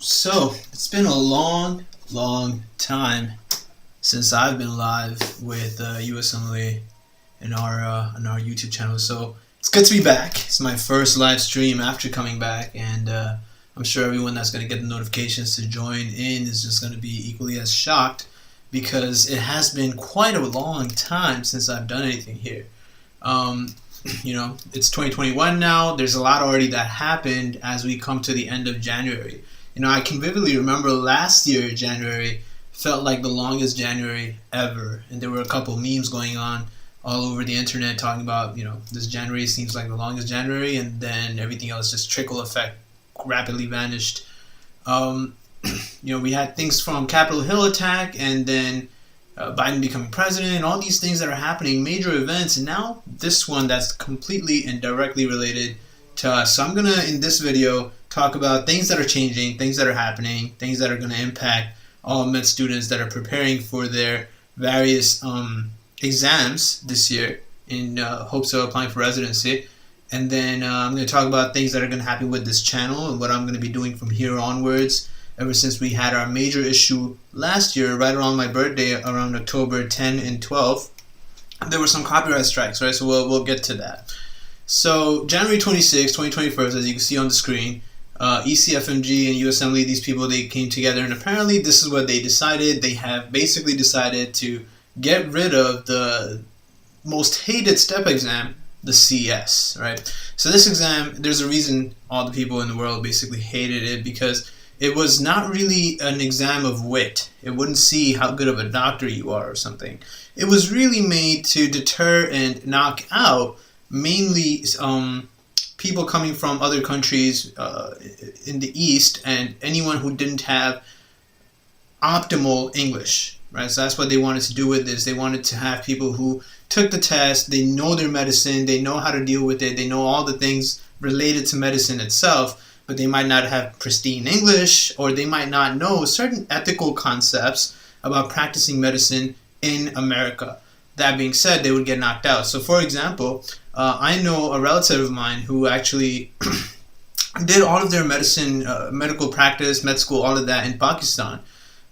So, it's been a long time since I've been live with USMLE in our YouTube channel. So, it's good to be back. It's my first live stream after coming back, and I'm sure everyone that's going to get the notifications to join in is just going to be equally as shocked because it has been quite a long time since I've done anything here. It's 2021 now. There's a lot already that happened as we come to the end of January. I can vividly remember last year, January, felt like the longest January ever. And there were a couple memes going on all over the internet talking about, this January seems like the longest January, and then everything else just trickle effect rapidly vanished. We had things from Capitol Hill attack, and then Biden becoming president, all these things that are happening, major events, and now this one that's completely and directly related to us. So I'm going to, in this video, talk about things that are changing, things that are happening, things that are going to impact all med students that are preparing for their various exams this year in hopes of applying for residency. And then I'm going to talk about things that are going to happen with this channel and what I'm going to be doing from here onwards. Ever since we had our major issue last year, right around my birthday, around October 10 and 12, there were some copyright strikes, right? So we'll get to that. So January 26, 2021, as you can see on the screen, ECFMG and USMLE, these people, they came together, and apparently this is what they decided. They have basically decided to get rid of the most hated step exam, the CS, right? So this exam, there's a reason all the people in the world basically hated it, because it was not really an exam of wit. It wouldn't see how good of a doctor you are or something. It was really made to deter and knock out mainly people coming from other countries in the East, and anyone who didn't have optimal English, right? So that's what they wanted to do with this. They wanted to have people who took the test, they know their medicine, they know how to deal with it, they know all the things related to medicine itself, but they might not have pristine English, or they might not know certain ethical concepts about practicing medicine in America. That being said, they would get knocked out. So for example, I know a relative of mine who actually did all of their medical practice, med school, all of that in Pakistan.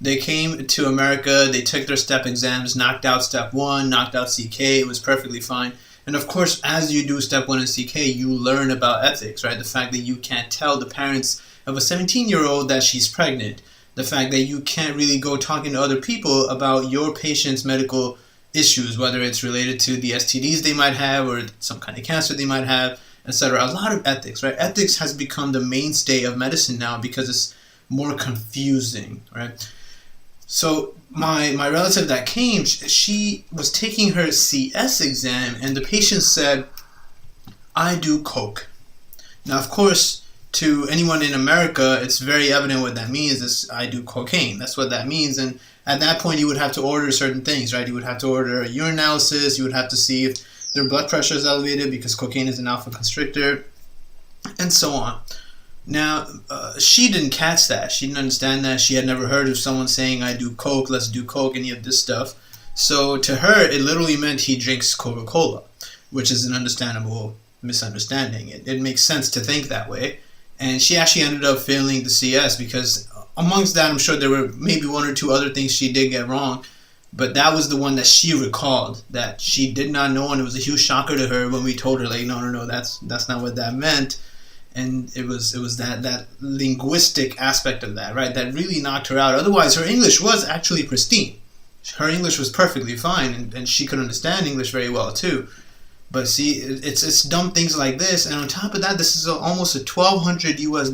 They came to America, they took their step exams, knocked out step 1, knocked out CK, it was perfectly fine. And of course, as you do step 1 and CK, you learn about ethics, right? The fact that you can't tell the parents of a 17-year-old that she's pregnant. The fact that you can't really go talking to other people about your patient's medical issues, whether it's related to the STDs they might have or some kind of cancer they might have, etc. A lot of ethics, right? Ethics has become the mainstay of medicine now because it's more confusing, right? So my relative that came, she was taking her CS exam, and the patient said, "I do coke." Now, of course, to anyone in America, it's very evident what that means is I do cocaine. That's what that means. And at that point, you would have to order certain things, right? You would have to order a urinalysis. You would have to see if their blood pressure is elevated because cocaine is an alpha constrictor, and so on. Now, she didn't catch that. She didn't understand that. She had never heard of someone saying, "I do coke, let's do coke," any of this stuff. So to her, it literally meant he drinks Coca-Cola, which is an understandable misunderstanding. It makes sense to think that way. And she actually ended up failing the CS because amongst that, I'm sure there were maybe 1 or 2 other things she did get wrong. But that was the one that she recalled that she did not know, and it was a huge shocker to her when we told her, like, no, that's not what that meant. And it was that linguistic aspect of that, right, that really knocked her out. Otherwise, her English was actually pristine. Her English was perfectly fine, and she could understand English very well too. But see, it's dumb things like this, and on top of that, this is almost a $1,200 US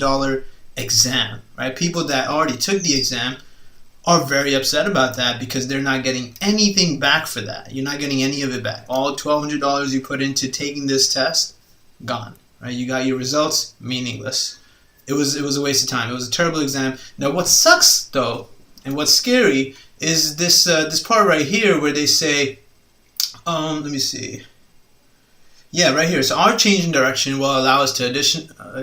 exam, right? People that already took the exam are very upset about that because they're not getting anything back for that. You're not getting any of it back. All $1,200 you put into taking this test, gone. Right? You got your results, meaningless. It was a waste of time. It was a terrible exam. Now, what sucks though, and what's scary, is this part right here where they say, let me see. Yeah, right here. So our change in direction will allow us to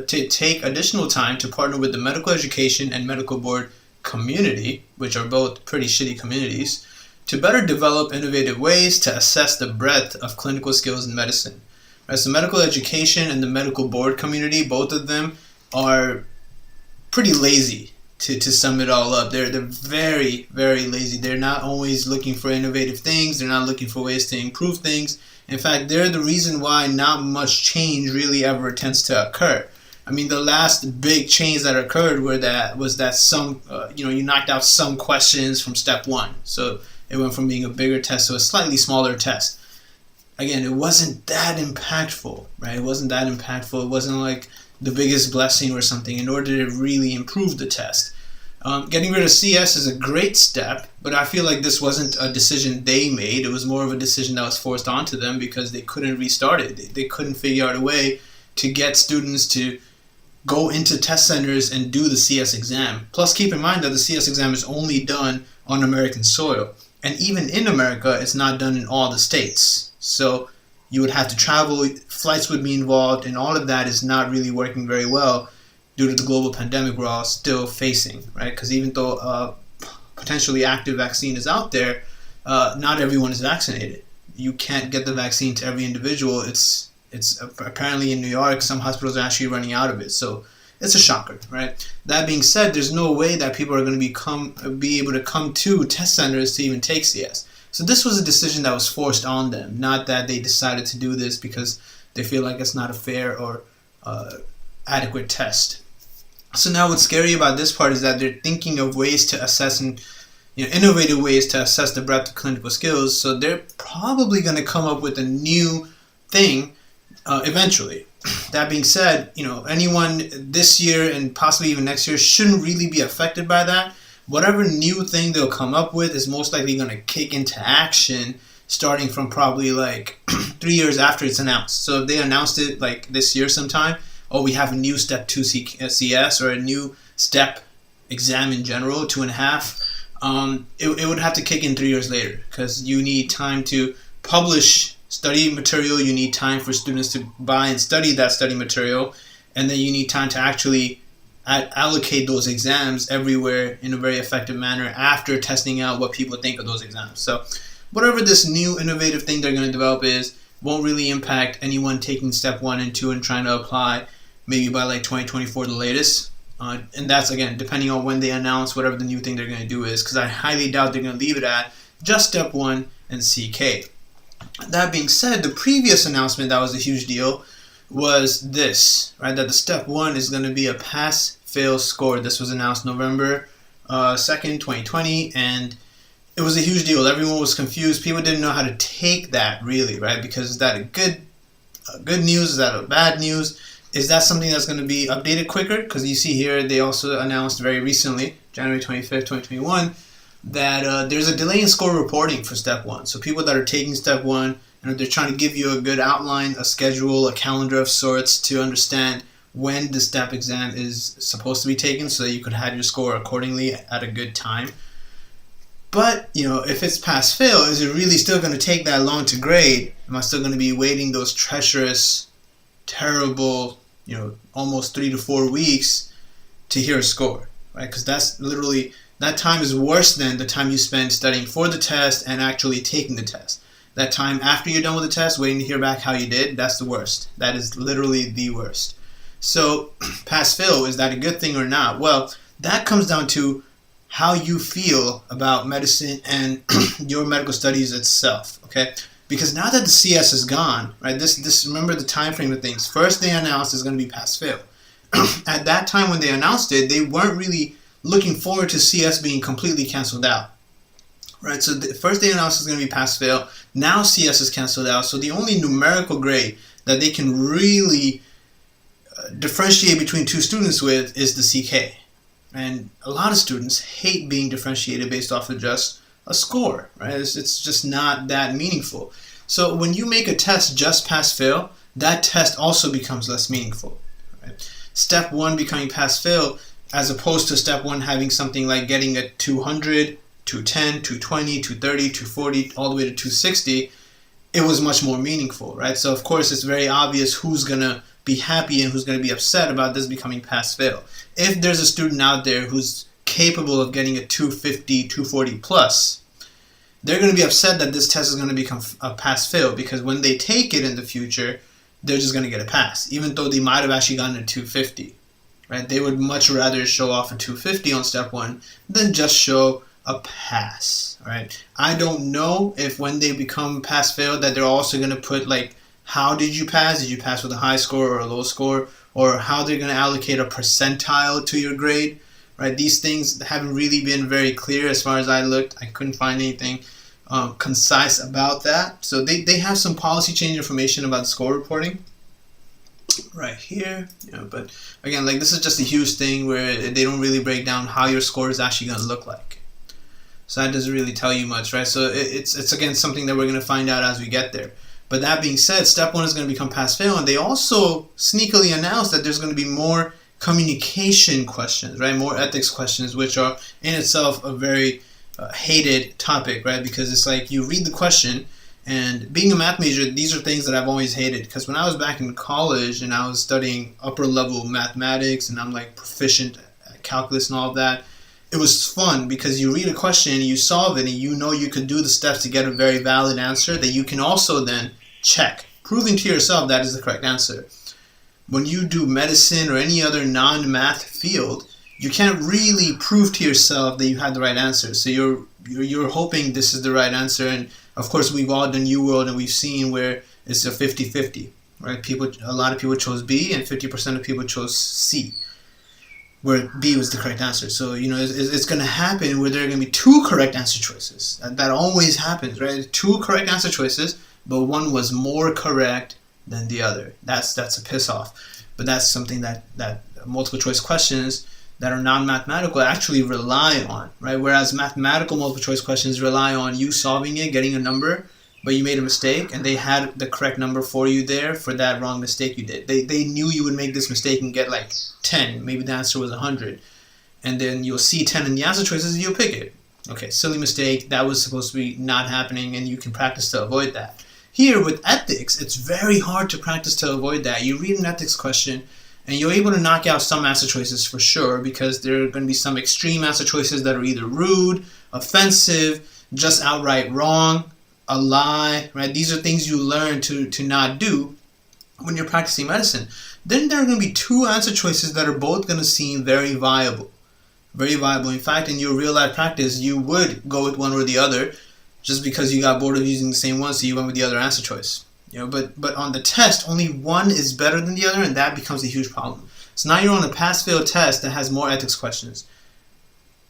take additional time to partner with the medical education and medical board community, which are both pretty shitty communities, to better develop innovative ways to assess the breadth of clinical skills in medicine. Right, so medical education and the medical board community, both of them are pretty lazy to sum it all up. They're very, very lazy. They're not always looking for innovative things. They're not looking for ways to improve things. In fact, they're the reason why not much change really ever tends to occur. I mean, the last big change that occurred was that some, you knocked out some questions from step 1. So it went from being a bigger test to a slightly smaller test. Again, it wasn't that impactful, right? It wasn't that impactful. It wasn't like the biggest blessing or something in order to really improve the test. Getting rid of CS is a great step, but I feel like this wasn't a decision they made. It was more of a decision that was forced onto them because they couldn't restart it. They couldn't figure out a way to get students to go into test centers and do the CS exam. Plus, keep in mind that the CS exam is only done on American soil. And even in America, it's not done in all the states. So you would have to travel, flights would be involved, and all of that is not really working very well due to the global pandemic we're all still facing, right? Because even though a potentially active vaccine is out there, not everyone is vaccinated. You can't get the vaccine to every individual. It's apparently in New York, some hospitals are actually running out of it. So it's a shocker, right? That being said, there's no way that people are going to be able to come to test centers to even take CS. So this was a decision that was forced on them, not that they decided to do this because they feel like it's not a fair or adequate test. So now what's scary about this part is that they're thinking of ways to assess and innovative ways to assess the breadth of clinical skills. So they're probably going to come up with a new thing eventually. That being said, anyone this year and possibly even next year shouldn't really be affected by that. Whatever new thing they'll come up with is most likely going to kick into action starting from probably like 3 years after it's announced. So if they announced it like this year sometime, we have a new step 2 CS or a new step exam in general, 2.5, it would have to kick in 3 years later because you need time to publish study material, you need time for students to buy and study that study material, and then you need time to actually allocate those exams everywhere in a very effective manner after testing out what people think of those exams. So whatever this new innovative thing they're going to develop is won't really impact anyone taking step 1 and 2 and trying to apply maybe by like 2024 the latest. And that's, again, depending on when they announce whatever the new thing they're going to do is, because I highly doubt they're going to leave it at just step 1 and CK. That being said, the previous announcement that was a huge deal was this, right? That the step 1 is going to be a pass-fail score. This was announced November 2nd, 2020, and it was a huge deal. Everyone was confused. People didn't know how to take that really, right? Because is that a good news? Is that a bad news? Is that something that's going to be updated quicker? Because you see here, they also announced very recently, January 25th, 2021, that there's a delay in score reporting for step 1. So people that are taking step 1, they're trying to give you a good outline, a schedule, a calendar of sorts to understand when the step exam is supposed to be taken so that you could have your score accordingly at a good time. But, if it's pass-fail, is it really still going to take that long to grade? Am I still going to be waiting those treacherous, terrible, almost 3 to 4 weeks to hear a score, right? Because that's literally, that time is worse than the time you spend studying for the test and actually taking the test. That time after you're done with the test, waiting to hear back how you did, that's the worst. That is literally the worst. So, pass-fail, is that a good thing or not? Well, that comes down to how you feel about medicine and your medical studies itself, okay? Because now that the CS is gone, right, this remember the time frame of things. First they announced it's going to be pass-fail. At that time when they announced it, they weren't really looking forward to CS being completely canceled out. Right, so first they announced it's going to be pass-fail. Now CS is canceled out. So the only numerical grade that they can really differentiate between two students with is the CK. And a lot of students hate being differentiated based off of just a score, right? It's just not that meaningful. So when you make a test just pass-fail, that test also becomes less meaningful. Right? Step 1 becoming pass-fail, as opposed to step 1 having something like getting a 200, 210, 220, 230, 240, all the way to 260, it was much more meaningful, right? So of course it's very obvious who's going to be happy and who's going to be upset about this becoming pass-fail. If there's a student out there who's capable of getting a 250, 240 plus, they're going to be upset that this test is going to become a pass-fail, because when they take it in the future, they're just going to get a pass, even though they might have actually gotten a 250. right? They would much rather show off a 250 on step 1 than just show a pass, right? I don't know if when they become pass-fail that they're also going to put like, how did you pass? Did you pass with a high score or a low score? Or how they're going to allocate a percentile to your grade, right? These things haven't really been very clear as far as I looked. I couldn't find anything concise about that. So they have some policy change information about score reporting right here, but again, like, this is just a huge thing where they don't really break down how your score is actually going to look like. So that doesn't really tell you much, right? So it's again something that we're going to find out as we get there. But that being said, step 1 is going to become pass-fail, and they also sneakily announced that there's going to be more communication questions, right? More ethics questions, which are in itself a very hated topic, right? Because it's like you read the question, and being a math major, these are things that I've always hated. Because when I was back in college and I was studying upper level mathematics and I'm like proficient at calculus and all of that, it was fun because you read a question and you solve it and you know you could do the steps to get a very valid answer that you can also then check, proving to yourself that is the correct answer. When you do medicine or any other non-math field, you can't really prove to yourself that you had the right answer. So you're hoping this is the right answer. And of course, we've all done UWorld and we've seen where it's a 50-50, right? A lot of people chose B and 50% of people chose C, where B was the correct answer. So, it's going to happen where there are going to be 2 correct answer choices. That always happens, right? 2 correct answer choices, but one was more correct than the other. That's a piss off. But that's something that multiple choice questions that are non-mathematical actually rely on, right? Whereas mathematical multiple choice questions rely on you solving it, getting a number, but you made a mistake, and they had the correct number for you there for that wrong mistake you did. They knew you would make this mistake and get like 10. Maybe the answer was 100. And then you'll see 10 in the answer choices and you'll pick it. Okay, silly mistake. That was supposed to be not happening, and you can practice to avoid that. Here with ethics, it's very hard to practice to avoid that. You read an ethics question, and you're able to knock out some answer choices for sure, because there are going to be some extreme answer choices that are either rude, offensive, just outright wrong, a lie, right? These are things you learn to not do when you're practicing medicine. Then there are going to be 2 answer choices that are both going to seem very viable. Very viable. In fact, in your real life practice, you would go with one or the other just because you got bored of using the same one, so you went with the other answer choice. But on the test, only one is better than the other, and that becomes a huge problem. So now you're on a pass-fail test that has more ethics questions.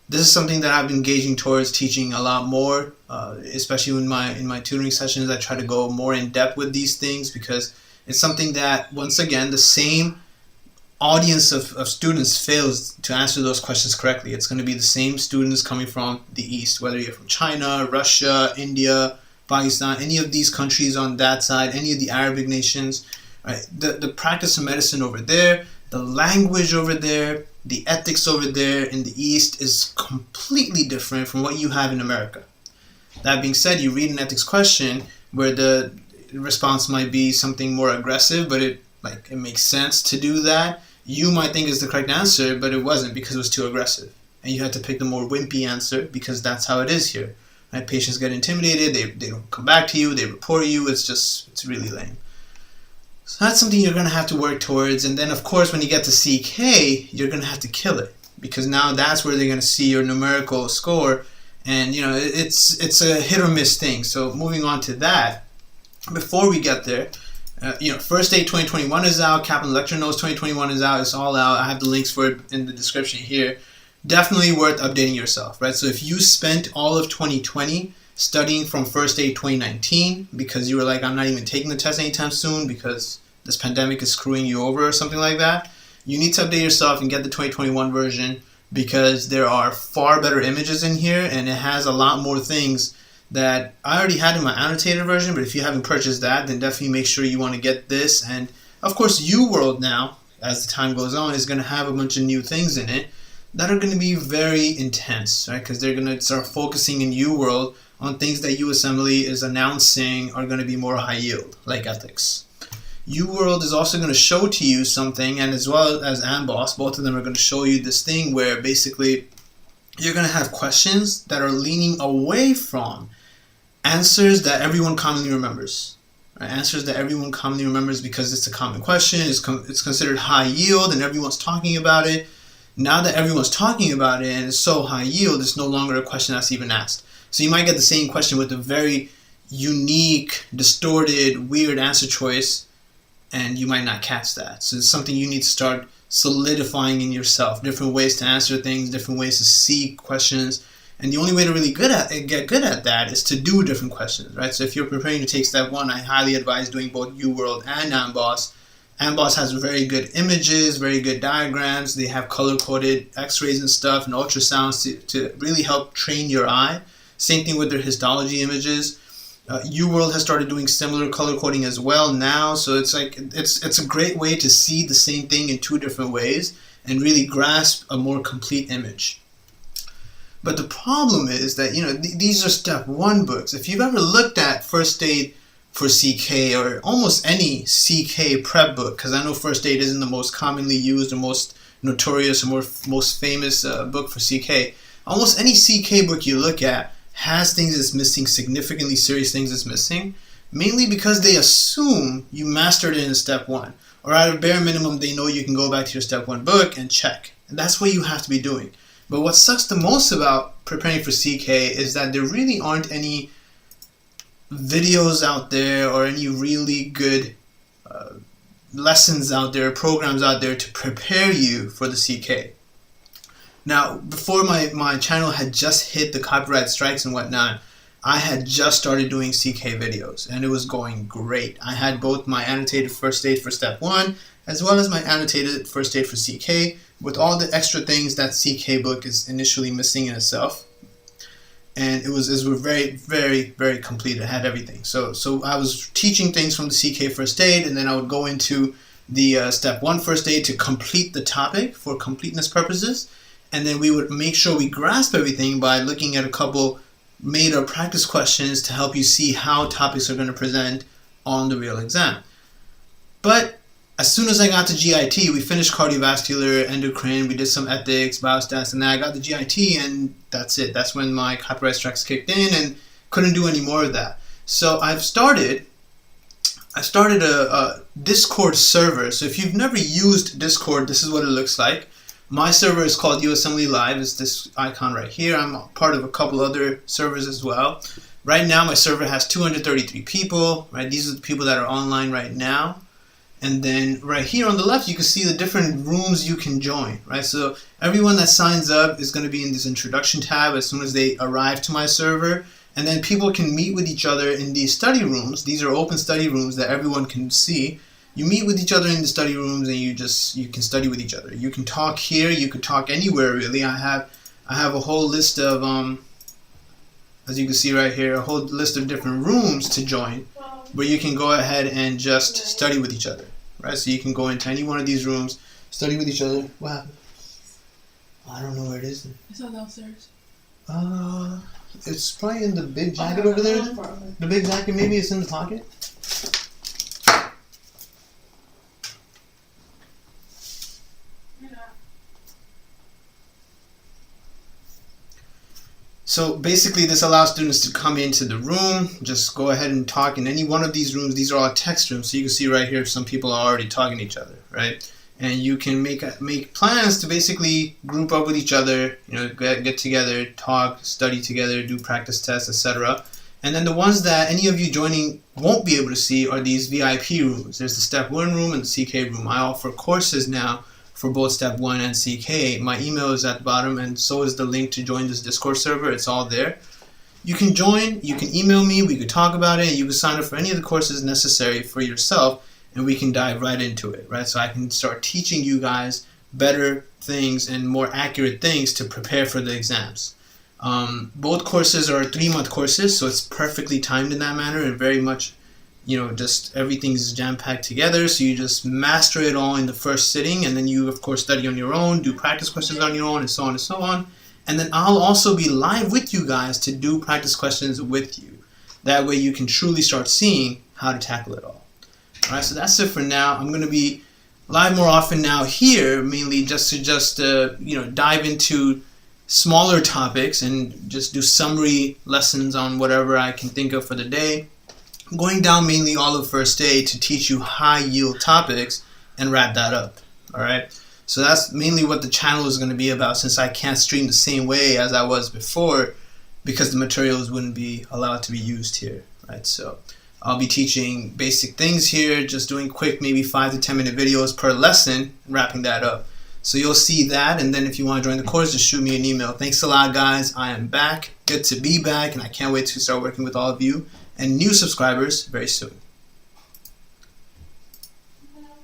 This is something that I've been engaging towards teaching a lot more, especially in my tutoring sessions. I try to go more in depth with these things because it's something that, once again, the same audience of students fails to answer those questions correctly. It's going to be the same students coming from the East, whether you're from China, Russia, India, Pakistan, any of these countries on that side, any of the Arabic nations, right? The practice of medicine over there, the language over there, the ethics over there in the East is completely different from what you have in America. That being said, you read an ethics question where the response might be something more aggressive, but it makes sense to do that. You might think it's the correct answer, but it wasn't because it was too aggressive. And you had to pick the more wimpy answer because that's how it is here. Right? Patients get intimidated, they don't come back to you, they report you, it's really lame. So that's something you're going to have to work towards. And then, of course, when you get to CK, you're going to have to kill it because now that's where they're going to see your numerical score. And, it's a hit or miss thing. So moving on to that, before we get there, First Aid 2021 is out, Kaplan Lecture Notes 2021 is out, it's all out. I have the links for it in the description here. Definitely worth updating yourself, right? So if you spent all of 2020 studying from First Aid 2019 because you were like, I'm not even taking the test anytime soon because this pandemic is screwing you over or something like that, you need to update yourself and get the 2021 version because there are far better images in here and it has a lot more things that I already had in my annotated version, but if you haven't purchased that, then definitely make sure you want to get this. And of course, UWorld now, as the time goes on, is going to have a bunch of new things in it that are going to be very intense, right? Because they're going to start focusing in UWorld on things that USMLE is announcing are going to be more high yield, like ethics. UWorld is also going to show to you something, and as well as AMBOSS, both of them are going to show you this thing where basically you're going to have questions that are leaning away from answers that everyone commonly remembers. right? Answers that everyone commonly remembers because it's a common question. It's considered high yield, and everyone's talking about it. Now that everyone's talking about it and it's so high yield, it's no longer a question that's even asked. So you might get the same question with a very unique, distorted, weird answer choice, and you might not catch that. So it's something you need to start solidifying in yourself. Different ways to answer things, different ways to see questions. And the only way to really get good at that is to do different questions, right? So if you're preparing to take step 1, I highly advise doing both UWorld and AMBOSS. AMBOSS has very good images, very good diagrams. They have color-coded x-rays and stuff and ultrasounds to really help train your eye. Same thing with their histology images. UWorld has started doing similar color coding as well now, so it's like it's a great way to see the same thing in 2 different ways and really grasp a more complete image. But the problem is that, you know, these are step 1 books. If you've ever looked at First Aid for CK or almost any CK prep book, because I know First Aid isn't the most commonly used or most notorious or most famous book for CK, almost any CK book you look at has things that's missing, significantly serious things that's missing, mainly because they assume you mastered it in step 1. Or at a bare minimum, they know you can go back to your step 1 book and check. And that's what you have to be doing. But what sucks the most about preparing for CK is that there really aren't any videos out there or any really good lessons out there, programs out there to prepare you for the CK. Now, before my channel had just hit the copyright strikes and whatnot, I had just started doing CK videos, and it was going great. I had both my annotated first aid for step 1, as well as my annotated first aid for CK, with all the extra things that CK book is initially missing in itself. And it was very, very, very complete. It had everything. So I was teaching things from the CK first aid, and then I would go into the step 1 first aid to complete the topic for completeness purposes. And then we would make sure we grasp everything by looking at a couple made or practice questions to help you see how topics are going to present on the real exam. But as soon as I got to GIT, we finished cardiovascular, endocrine, we did some ethics, biostats, and then I got the GIT, and that's it. That's when my copyright strikes kicked in and couldn't do any more of that. So I started a Discord server. So if you've never used Discord, this is what it looks like. My server is called USMLE Live. It's this icon right here. I'm part of a couple other servers as well. Right now, my server has 233 people. Right, these are the people that are online right now. And then right here on the left, you can see the different rooms you can join. Right, so everyone that signs up is going to be in this introduction tab as soon as they arrive to my server. And then people can meet with each other in these study rooms. These are open study rooms that everyone can see. You meet with each other in the study rooms, and you can study with each other. You can talk here. You could talk anywhere really. I have a whole list of as you can see right here, a whole list of different rooms to join, where you can go ahead and just study with each other. Right, so you can go into any one of these rooms, study with each other. What happened? I don't know where it is. It's not downstairs. It's probably in the big jacket over there. The big jacket, maybe it's in the pocket. So basically this allows students to come into the room, just go ahead and talk in any one of these rooms. These are all text rooms, so you can see right here some people are already talking to each other, right? And you can make plans to basically group up with each other, you know, get together, talk, study together, do practice tests, etc. And then the ones that any of you joining won't be able to see are these VIP rooms. There's the Step 1 room and the CK room. I offer courses now for both Step 1 and CK. My email is at the bottom, and so is the link to join this Discord server. It's all there. You can join, you can email me, we could talk about it, and you can sign up for any of the courses necessary for yourself, and we can dive right into it, right? So I can start teaching you guys better things and more accurate things to prepare for the exams. Both courses are 3-month courses, so it's perfectly timed in that manner, and very much, you know, just everything's jam-packed together, so you just master it all in the first sitting, and then you, of course, study on your own, do practice questions on your own, and so on and so on. And then I'll also be live with you guys to do practice questions with you. That way you can truly start seeing how to tackle it all. Alright, so that's it for now. I'm going to be live more often now here, mainly just to you know, dive into smaller topics and just do summary lessons on whatever I can think of for the day. I'm going down mainly all of first aid to teach you high yield topics and wrap that up. Alright, so that's mainly what the channel is going to be about, since I can't stream the same way as I was before because the materials wouldn't be allowed to be used here. Right, so I'll be teaching basic things here, just doing quick, maybe 5 to 10 minute videos per lesson and wrapping that up. So you'll see that, and then if you want to join the course, just shoot me an email. Thanks a lot, guys. I am back. Good to be back, and I can't wait to start working with all of you and new subscribers very soon.